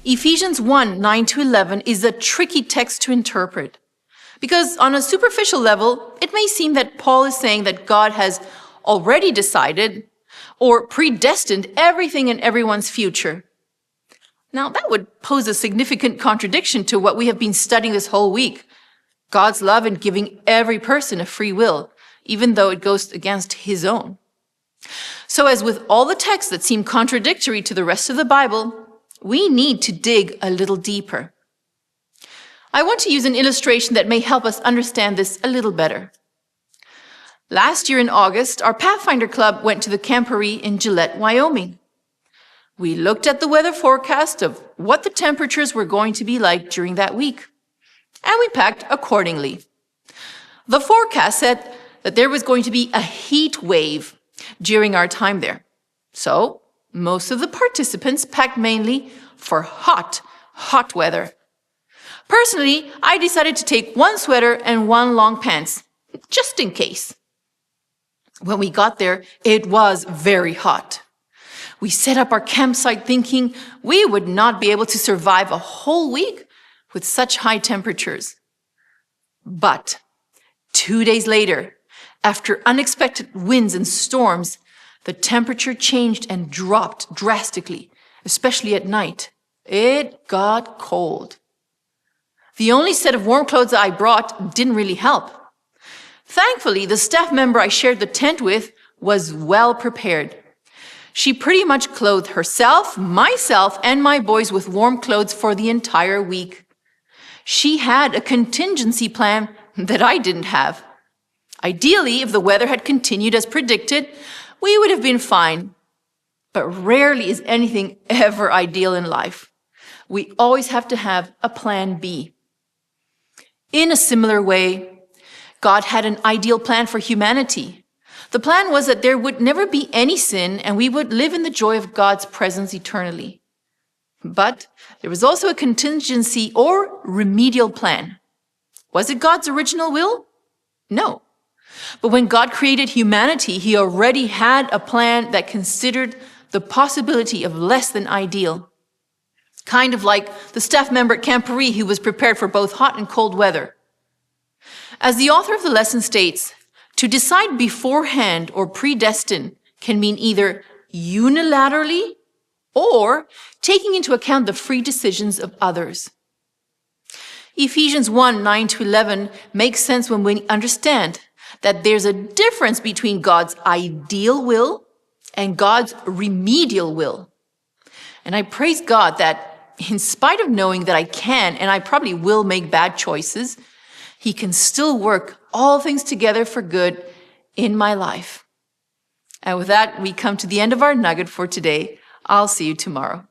Ephesians 1, 9-11 is a tricky text to interpret. Because on a superficial level, it may seem that Paul is saying that God has already decided or predestined everything in everyone's future. Now, that would pose a significant contradiction to what we have been studying this whole week. God's love in giving every person a free will, even though it goes against his own. So as with all the texts that seem contradictory to the rest of the Bible, we need to dig a little deeper. I want to use an illustration that may help us understand this a little better. Last year in August, our Pathfinder Club went to the camporee in Gillette, Wyoming. We looked at the weather forecast of what the temperatures were going to be like during that week, and we packed accordingly. The forecast said that there was going to be a heat wave during our time there. So most of the participants packed mainly for hot weather. Personally, I decided to take one sweater and one long pants, just in case. When we got there, it was very hot. We set up our campsite thinking we would not be able to survive a whole week with such high temperatures. But 2 days later, after unexpected winds and storms, the temperature changed and dropped drastically, especially at night. It got cold. The only set of warm clothes I brought didn't really help. Thankfully, the staff member I shared the tent with was well prepared. She pretty much clothed herself, myself, and my boys with warm clothes for the entire week. She had a contingency plan that I didn't have. Ideally, if the weather had continued as predicted, we would have been fine. But rarely is anything ever ideal in life. We always have to have a plan B. In a similar way, God had an ideal plan for humanity. The plan was that there would never be any sin and we would live in the joy of God's presence eternally. But there was also a contingency or remedial plan. Was it God's original will? No. But when God created humanity, he already had a plan that considered the possibility of less than ideal. Kind of like the staff member at camporee who was prepared for both hot and cold weather. As the author of the lesson states, to decide beforehand or predestine can mean either unilaterally or taking into account the free decisions of others. Ephesians 1, 9-11 makes sense when we understand that there's a difference between God's ideal will and God's remedial will. And I praise God that in spite of knowing that I can and I probably will make bad choices, he can still work all things together for good in my life. And with that, we come to the end of our nugget for today. I'll see you tomorrow.